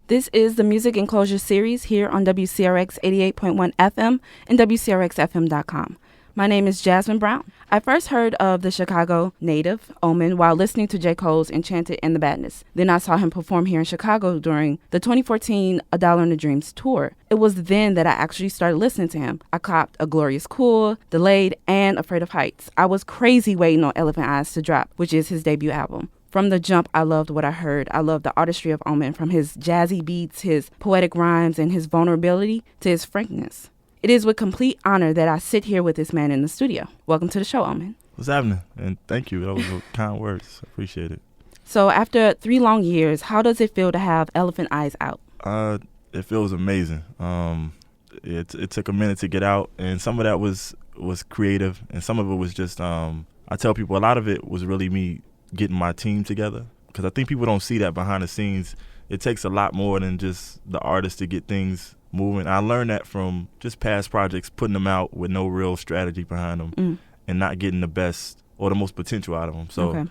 This is the Music Enclosure series here on WCRX 88.1 FM and WCRXFM.com. My name is Jasmine Brown. I first heard of the Chicago Native OMEN while listening to J.COLE's Enchanted in the Badness. Then I saw him perform here in Chicago during the 2014 A Dollar in the Dreams tour. It was then that I actually started listening to him. I copped A Glorious Cool, Delayed, and Afraid of Heights. I was crazy waiting on Elephant Eyes to drop, which is his debut album. From the jump, I loved what I heard. I loved the artistry of OMEN, from his jazzy beats, his poetic rhymes, and his vulnerability to his frankness. It is with complete honor that I sit here with this man in the studio. Welcome to the show, OMEN. What's happening? And thank you. That was kind words. I appreciate it. So after 3 long years, how does it feel to have Elephant Eyes out? It feels amazing. It took a minute to get out, and some of that was creative, and some of it was just, I tell people a lot of it was really me getting my team together, because I think people don't see that behind the scenes. It takes a lot more than just the artist to get things moving. I learned that from just past projects, putting them out with no real strategy behind them and not getting the best or the most potential out of them. So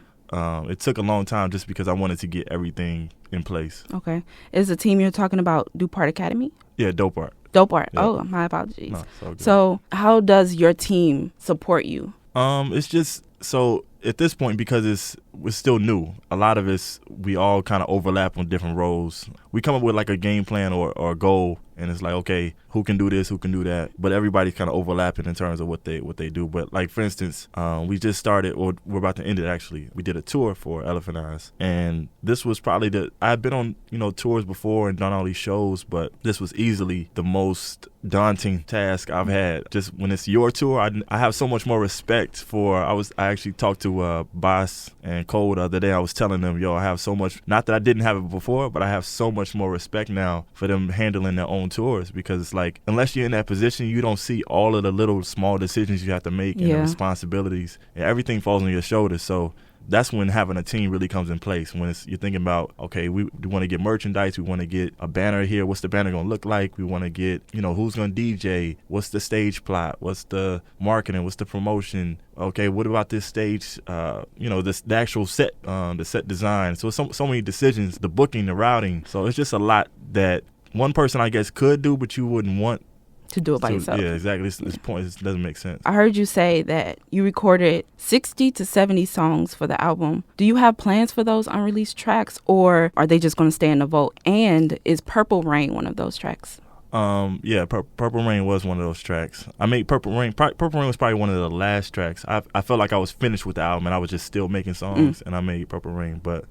it took a long time just because I wanted to get everything in place. Okay. Is the team you're talking about Dope Art Academy? Yeah, Dope Art. Dope Art. Yeah. Oh, my apologies. No, so how does your team support you? It's just, so at this point, because we're still new, a lot of us, we all kind of overlap on different roles. We come up with like a game plan or a goal, and it's like, okay, who can do this, who can do that, but everybody's kind of overlapping in terms of what they do. But like, for instance, we just started, or we're about to end it actually. We did a tour for Elephant Eyes, and this was probably I've been on tours before and done all these shows, but this was easily the most daunting task I've had. Just when it's your tour, I have so much more respect for. I actually talked to Boss and Cole the other day. I was telling them, I have so much, not that I didn't have it before, but I have so much more respect now for them handling their own tours, because it's like, unless you're in that position, you don't see all of the little small decisions you have to make and the responsibilities, and everything falls on your shoulders. So that's when having a team really comes in place. When you're thinking about, okay, we want to get merchandise, we want to get a banner here, what's the banner going to look like? We want to get, who's going to DJ? What's the stage plot? What's the marketing? What's the promotion? Okay, what about this stage? The actual set, the set design. So many decisions, the booking, the routing. So it's just a lot that one person, I guess, could do, but you wouldn't want to do it by yourself. Yeah, exactly. This point doesn't make sense. I heard you say that you recorded 60 to 70 songs for the album. Do you have plans for those unreleased tracks, or are they just going to stay in the vault? And is Purple Rain one of those tracks? Yeah, Purple Rain was one of those tracks. I made Purple Rain. Purple Rain was probably one of the last tracks. I felt like I was finished with the album and I was just still making songs, and I made Purple Rain. But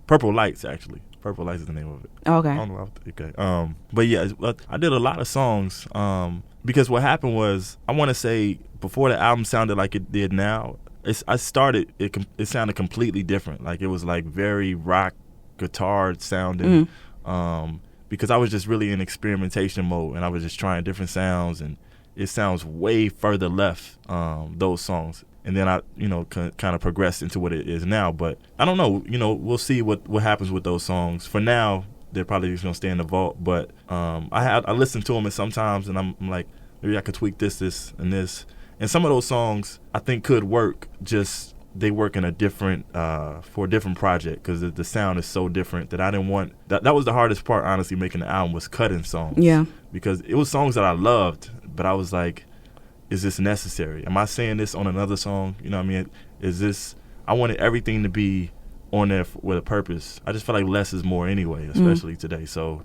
Purple Lights, actually. Purple Lights is the name of it. Okay. I don't know. Okay. But yeah, I did a lot of songs because what happened was, I want to say, before the album sounded like it did now, it sounded completely different. Like, it was like very rock guitar sounding. Because I was just really in experimentation mode, and I was just trying different sounds, and it sounds way further left, those songs. And then I, kind of progressed into what it is now. But I don't know, we'll see what happens with those songs. For now, they're probably just going to stay in the vault. But I listen to them, and sometimes, and I'm like, maybe I could tweak this, and this. And some of those songs I think could work, just they work in a different, for a different project, because the sound is so different that I didn't want, that was the hardest part, honestly, making the album, was cutting songs. Yeah. Because it was songs that I loved, but I was like, is this necessary? Am I saying this on another song? You know what I mean? Is this, I wanted everything to be on there with a purpose. I just feel like less is more anyway, especially today. So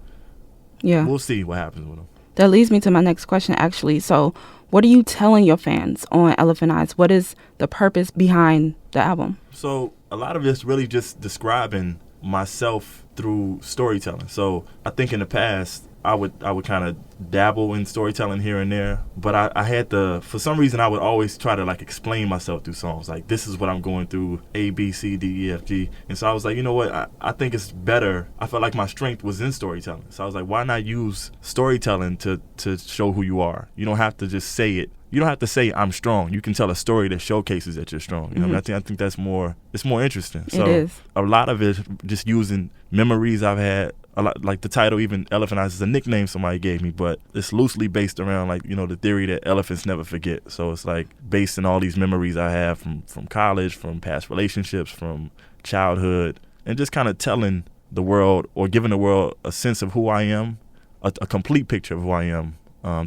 yeah, we'll see what happens with them. That leads me to my next question, actually. So what are you telling your fans on Elephant Eyes? What is the purpose behind the album? So a lot of it's really just describing myself through storytelling. So I think in the past, I would kind of dabble in storytelling here and there, but I had to, for some reason, I would always try to like explain myself through songs. Like, this is what I'm going through, A, B, C, D, E, F, G. And so I was like, you know what, I think it's better. I felt like my strength was in storytelling. So I was like, why not use storytelling to show who you are? You don't have to just say it. You don't have to say I'm strong. You can tell a story that showcases that you're strong. You know, I think that's more. It's more interesting. So it is. A lot of it just using memories I've had. A lot, like the title, even Elephant Eyes, is a nickname somebody gave me, but it's loosely based around like the theory that elephants never forget. So it's like based on all these memories I have from college, from past relationships, from childhood, and just kind of telling the world or giving the world a sense of who I am, a complete picture of who I am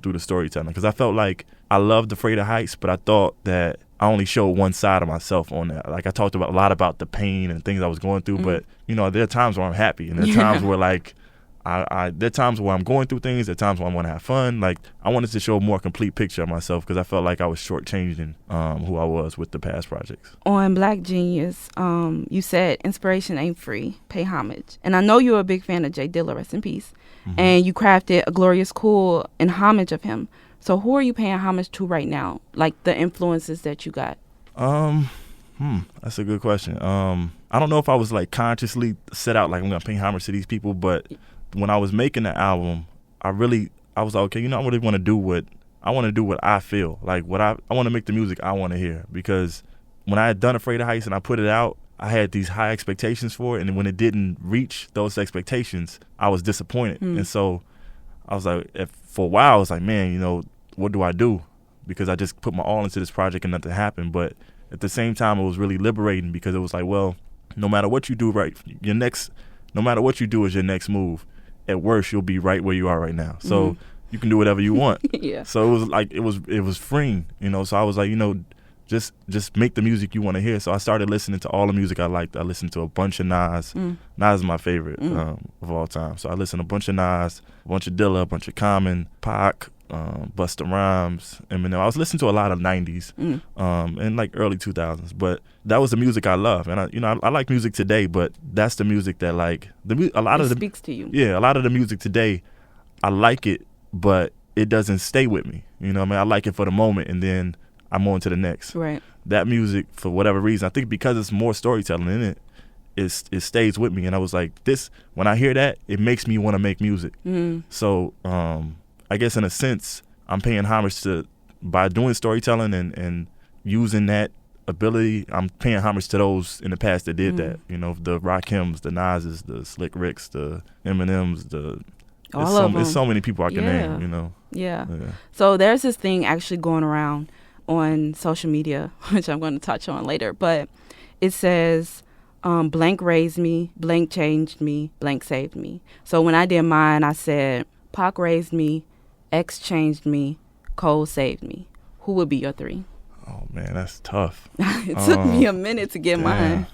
through the storytelling. Because I felt like I loved Afraid of Heights, but I thought that I only showed one side of myself on that. Like I talked about a lot about the pain and things I was going through, but you know, there are times where I'm happy, and there are times where like there are times where I'm going through things. There are times where I want to have fun. Like I wanted to show a more complete picture of myself because I felt like I was shortchanging who I was with the past projects. On Black Genius, you said inspiration ain't free. Pay homage, and I know you're a big fan of Jay Dilla, rest in peace. And you crafted a Glorious Cool in homage of him. So who are you paying homage to right now? Like the influences that you got? That's a good question. I don't know if I was like consciously set out like I'm gonna pay homage to these people, but when I was making the album, I was like, okay, you know, I really want to do what I feel like. What I want to make the music I want to hear, because when I had done Afraid of Heights and I put it out, I had these high expectations for it, and when it didn't reach those expectations, I was disappointed. And so I was like, for a while, I was like, man, you know, what do I do? Because I just put my all into this project and nothing happened. But at the same time, it was really liberating because it was like, well, no matter what you do, no matter what you do is your next move. At worst, you'll be right where you are right now. So you can do whatever you want. Yeah. So it was like it was freeing, you know. So I was like, you know, just make the music you want to hear. So I started listening to all the music I liked. I listened to a bunch of Nas. Nas is my favorite of all time. So I listened to a bunch of Nas, a bunch of Dilla, a bunch of Common, Pac, Busta Rhymes, Eminem. I was listening to a lot of 90s and like early 2000s. But that was the music I love. And I like music today, but that's the music that like speaks to you. Yeah, a lot of the music today, I like it, but it doesn't stay with me. You know what I mean? I like it for the moment, and then I'm on to the next. Right. That music, for whatever reason, I think because it's more storytelling in it, it stays with me. And I was like, when I hear that, it makes me want to make music. So I guess in a sense, I'm paying homage by doing storytelling and using that ability. I'm paying homage to those in the past that did that. You know, the Rakims, the Nas's, the Slick Ricks, the Eminems, there's so many people I can name, you know. Yeah. So there's this thing actually going around on social media, which I'm going to touch on later, but it says, blank raised me, blank changed me, blank saved me. So when I did mine, I said, Pac raised me, X changed me, Cole saved me. Who would be your three? Oh, man, that's tough. It took me a minute to get mine.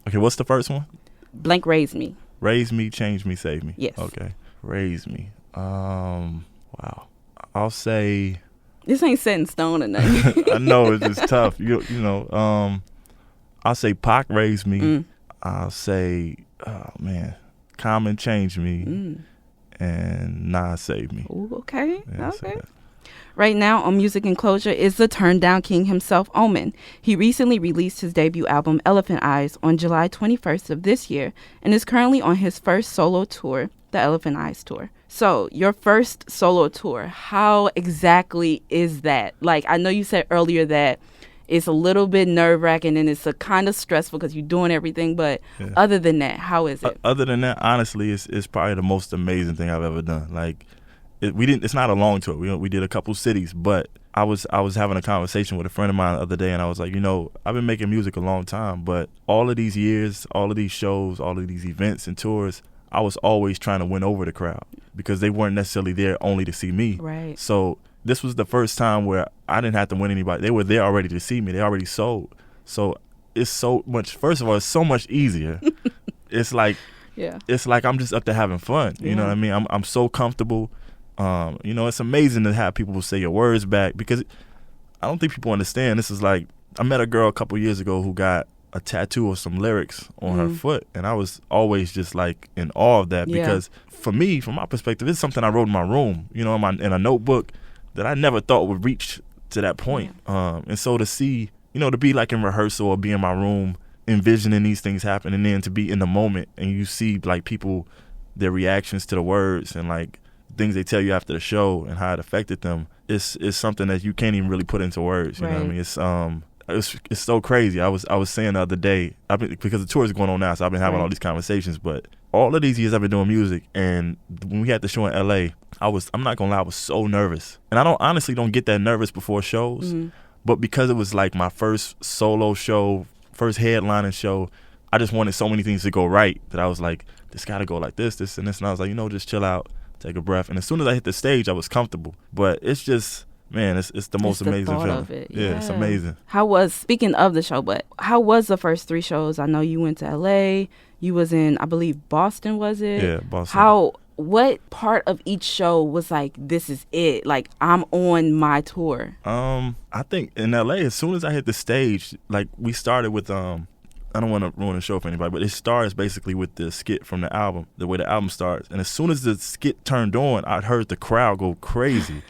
Okay, what's the first one? Blank raised me. Raised me, changed me, saved me. Yes. Okay, raised me. Wow. I'll say... This ain't set in stone or nothing. I know, it's just tough. You know, I'll say Pac raised me. I'll say, oh, man, Common changed me. And Nas saved me. Ooh, okay. Yeah, okay. Right now on Music Enclosure is the Turn Down King himself, Omen. He recently released his debut album, Elephant Eyes, on July 21st of this year, and is currently on his first solo tour, the Elephant Eyes Tour. So, your first solo tour, how exactly is that? Like, I know you said earlier that it's a little bit nerve-wracking and it's a kind of stressful because you're doing everything, but other than that, how is it? Other than that, honestly, it's probably the most amazing thing I've ever done. Like, it's not a long tour. We did a couple cities, but I was having a conversation with a friend of mine the other day, and I was like, you know, I've been making music a long time, but all of these years, all of these shows, all of these events and tours, I was always trying to win over the crowd because they weren't necessarily there only to see me. Right. So this was the first time where I didn't have to win anybody. They were there already to see me. They already sold. So it's so much, first of all, it's so much easier. It's like I'm just up there having fun. You know what I mean? I'm so comfortable. You know, it's amazing to have people say your words back because I don't think people understand. This is like, I met a girl a couple years ago who got a tattoo of some lyrics on her foot, and I was always just like in awe of that because for me, from my perspective, it's something I wrote in my room, you know, in a notebook that I never thought would reach to that point. And so to see, you know, to be like in rehearsal or be in my room envisioning these things happen, and then to be in the moment and you see like people, their reactions to the words and like things they tell you after the show and how it affected them, it's something that you can't even really put into words. You know what I mean? It's so crazy. I was saying the other day, because the tour is going on now, so I've been having all these conversations. But all of these years I've been doing music, and when we had the show in LA, I'm not gonna lie, I was so nervous. And I honestly don't get that nervous before shows, but because it was like my first solo show, first headlining show, I just wanted so many things to go right that I was like, this got to go like this, this, and this. And I was like, just chill out, take a breath. And as soon as I hit the stage, I was comfortable. But it's just, man, it's the most amazing feeling. Of it. Yeah, it's amazing. Speaking of the show, but how was the first 3 shows? I know you went to LA, you was in, I believe, Boston, was it? Yeah, Boston. What part of each show was like, this is it? Like, I'm on my tour. I think in LA, as soon as I hit the stage, like we started with I don't want to ruin the show for anybody, but it starts basically with the skit from the album, the way the album starts. And as soon as the skit turned on, I heard the crowd go crazy.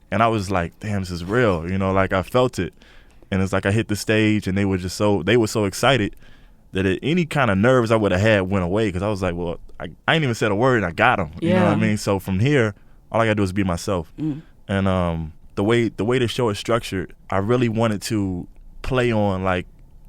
And I was like, damn, this is real. Like I felt it. And it's like I hit the stage and they were so excited that any kind of nerves I would have had went away, because I was like, well, I ain't even said a word and I got them. You know what I mean? So from here, all I got to do is be myself. And the way the show is structured, I really wanted to play on like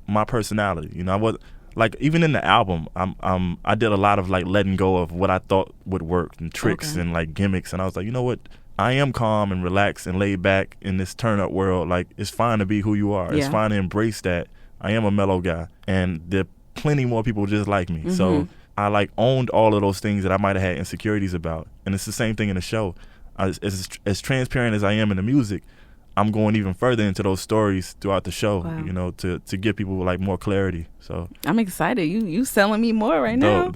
my personality. I was like, even in the album, I did a lot of like letting go of what I thought would work and tricks and like gimmicks. And I was like, you know what? I am calm and relaxed and laid back in this turn up world. Like, it's fine to be who you are. It's fine to embrace that. I am a mellow guy, and there are plenty more people just like me. So I like owned all of those things that I might have had insecurities about. And it's the same thing in the show. As transparent as I am in the music, I'm going even further into those stories throughout the show, to give people like more clarity. So I'm excited. You selling me more right now.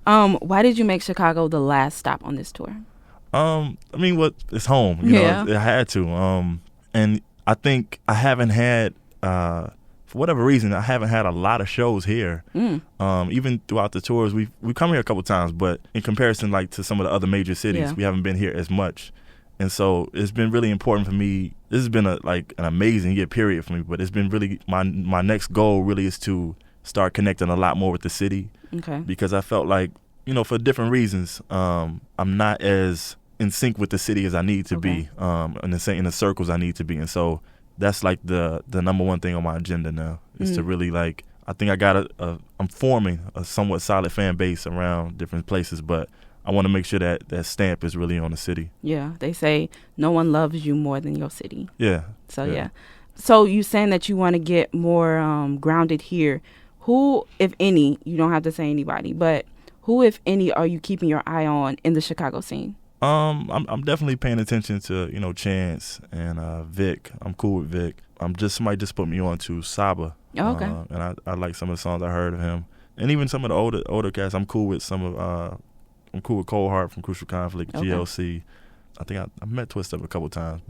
Why did you make Chicago the last stop on this tour? I mean, it's home. You know, it had to. And I think I haven't had, for whatever reason, I haven't had a lot of shows here. Even throughout the tours, we've come here a couple times, but in comparison, like to some of the other major cities, we haven't been here as much. And so it's been really important for me. This has been an amazing year period for me, but it's been really my next goal really is to start connecting a lot more with the city. Okay. Because I felt like, for different reasons, I'm not as in sync with the city as I need to be, in the circles I need to be. And so that's like the number one thing on my agenda now is to really like, I think I got I'm forming a somewhat solid fan base around different places, but I want to make sure that stamp is really on the city. Yeah, they say no one loves you more than your city. Yeah. So So you saying that you want to get more grounded here. Who, if any, you don't have to say anybody, but who, if any, are you keeping your eye on in the Chicago scene? I'm definitely paying attention to Chance and Vic. I'm cool with Vic. Somebody just put me on to Saba. Oh, okay. And I like some of the songs I heard of him, and even some of the older cats. I'm cool with some of. I'm cool with Cole Hart from Crucial Conflict, GLC. I think I met Twist Up a couple times,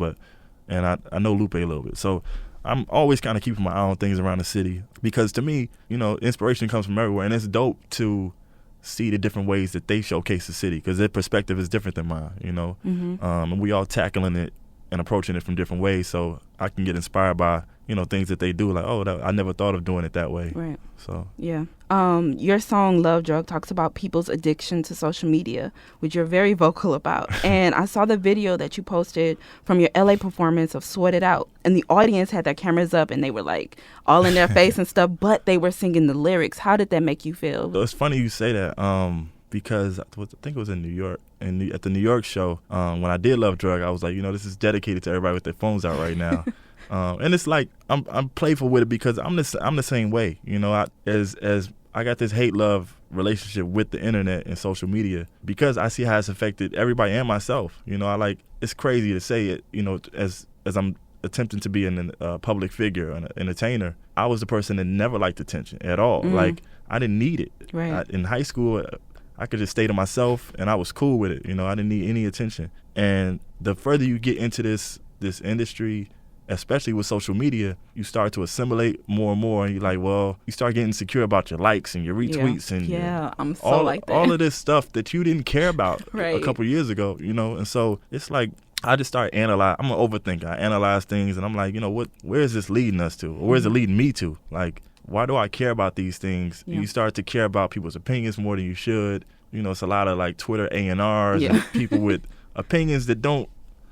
and I know Lupe a little bit. So I'm always kind of keeping my eye on things around the city, because to me, inspiration comes from everywhere, and it's dope to see the different ways that they showcase the city, because their perspective is different than mine, and we all tackling it and approaching it from different ways, so I can get inspired by things that they do, like, I never thought of doing it that way. Right. So your song Love Drug talks about people's addiction to social media, which you're very vocal about. And I saw the video that you posted from your LA performance of Sweat It Out, and the audience had their cameras up and they were like all in their face and stuff, but they were singing the lyrics. How did that make you feel? It's funny you say that, because I think it was in New York, and at the New York show, when I did Love Drug, I was like, this is dedicated to everybody with their phones out right now. And it's like I'm playful with it, because I'm the same way. As I got this hate-love relationship with the internet and social media, because I see how it's affected everybody and myself. It's crazy to say it. As I'm attempting to be a public figure, an entertainer, I was the person that never liked attention at all. Like, I didn't need it. Right. In high school, I could just stay to myself, and I was cool with it. I didn't need any attention. And the further you get into this industry, especially with social media, you start to assimilate more and more, and you're like, well, you start getting insecure about your likes and your retweets and I'm so like that. All of this stuff that you didn't care about right. a couple years ago, and so it's like I just start analyze. I'm an overthinker. I analyze things, and I'm like, where is this leading us to, or where is it leading me to? Like, why do I care about these things? You start to care about people's opinions more than you should. It's a lot of like Twitter A&Rs and people with opinions that don't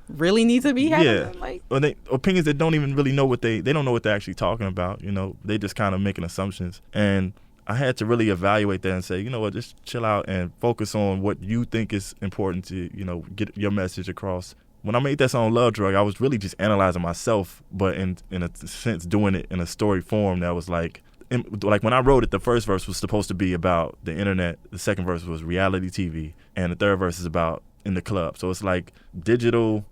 really need to be having or opinions that don't even really know they don't know what they're actually talking about. They just kind of making assumptions. And I had to really evaluate that and say, just chill out and focus on what you think is important to, get your message across. When I made that song Love Drug, I was really just analyzing myself, but in a sense doing it in a story form that was like like when I wrote it, the first verse was supposed to be about the internet. The second verse was reality TV, and the third verse is about in the club. So it's like digital,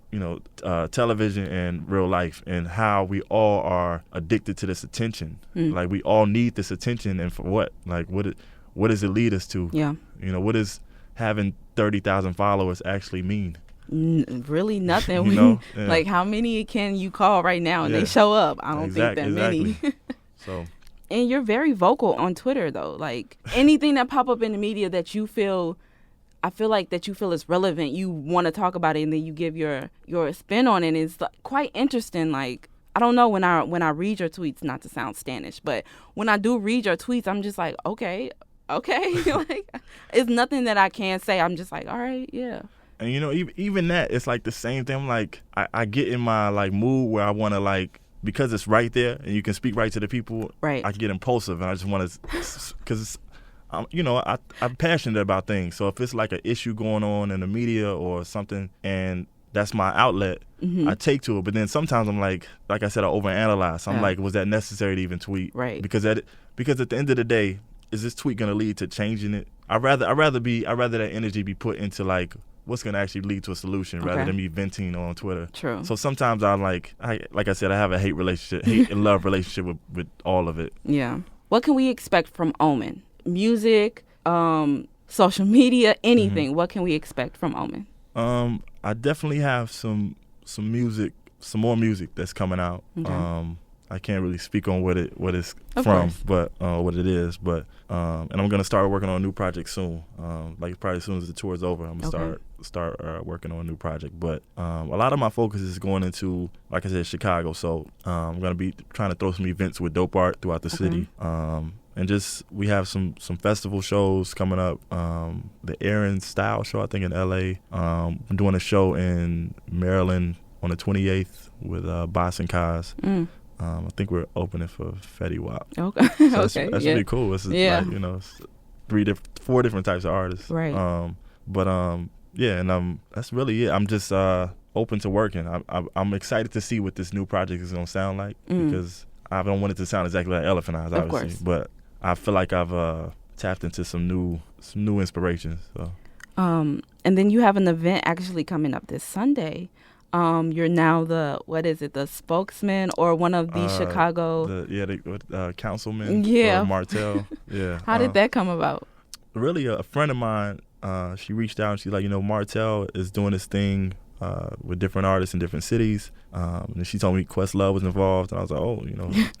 television and real life, and how we all are addicted to this attention. Like we all need this attention, and for what? Like what does it lead us to? Yeah. What does having 30,000 followers actually mean? Really nothing. Yeah. Like how many can you call right now and they show up? I don't think that exactly. many. So. And you're very vocal on Twitter though. Like anything that pop up in the media that you feel, I feel like that you feel is relevant, you want to talk about it, and then you give your spin on it. It's quite interesting. Like I don't know, when I read your tweets, not to sound Spanish, but when I do read your tweets, I'm just like, okay. Like it's nothing that I can say. I'm just like, all right, yeah. And even that, it's like the same thing. I'm like, I get in my like mood where I want to like, because it's right there and you can speak right to the people. Right. I get impulsive and I just want to, because I'm passionate about things. So if it's like an issue going on in the media or something, and that's my outlet, I take to it. But then sometimes I'm like I said, I overanalyze. So I'm like, was that necessary to even tweet? Right. Because at the end of the day, is this tweet going to lead to changing it? I'd rather that energy be put into like what's going to actually lead to a solution rather than me venting on Twitter. True. So sometimes I'm like I said, I have a hate and love relationship with all of it. Yeah. What can we expect from Omen? Music, social media, anything. What can we expect from Omen? I definitely have some music, some more music that's coming out. Okay. I can't really speak on what it's Of from, course. but what it is. But and I'm gonna start working on a new project soon. Like probably as soon as the tour's over, I'm gonna start working on a new project. But a lot of my focus is going into, like I said, Chicago. So I'm gonna be trying to throw some events with dope art throughout the city. And just we have some festival shows coming up. The Aaron Style show, I think, in L.A. I'm doing a show in Maryland on the 28th with Boss and Kaz. I think we're opening for Fetty Wap. Okay. So that's really cool. It's like, it's 4 different types of artists. Right. And that's really it. I'm just open to working. I'm excited to see what this new project is gonna sound like, because I don't want it to sound exactly like Elephant Eyes, obviously. Of course. But I feel like I've tapped into some new inspirations. So. And then you have an event actually coming up this Sunday. You're now the spokesman or one of the Chicago. The councilman. Yeah. Martell. Yeah. How did that come about? Really, a friend of mine, she reached out and she's like, Martell is doing this thing with different artists in different cities. And she told me Questlove was involved, and I was like, oh,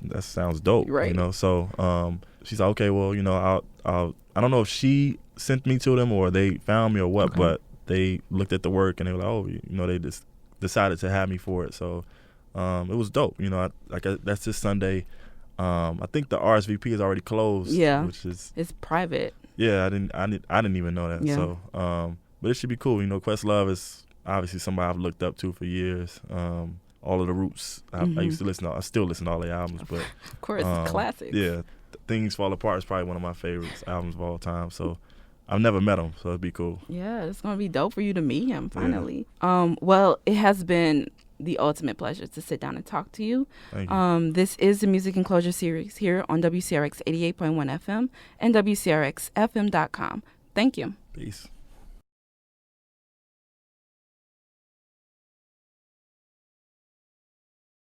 that sounds dope. Right. So she's like, okay, well, I don't know if she sent me to them or they found me or what, but they looked at the work and they were like, oh, they just decided to have me for it. So it was dope. That's this Sunday. I think the RSVP is already closed. Yeah, which is, it's private. Yeah, I didn't even know that. Yeah. So but it should be cool. Questlove is obviously somebody I've looked up to for years. All of the Roots, I used to I still listen to all their albums, but of course, it's classics. Yeah, Things Fall Apart is probably one of my favorites albums of all time. So I've never met him, so it'd be cool. Yeah, it's gonna be dope for you to meet him finally. Yeah. Well, it has been the ultimate pleasure to sit down and talk to you. Thank you. This is the Music Enclosure series here on WCRX 88.1 FM and WCRXFM.com. Thank you. Peace.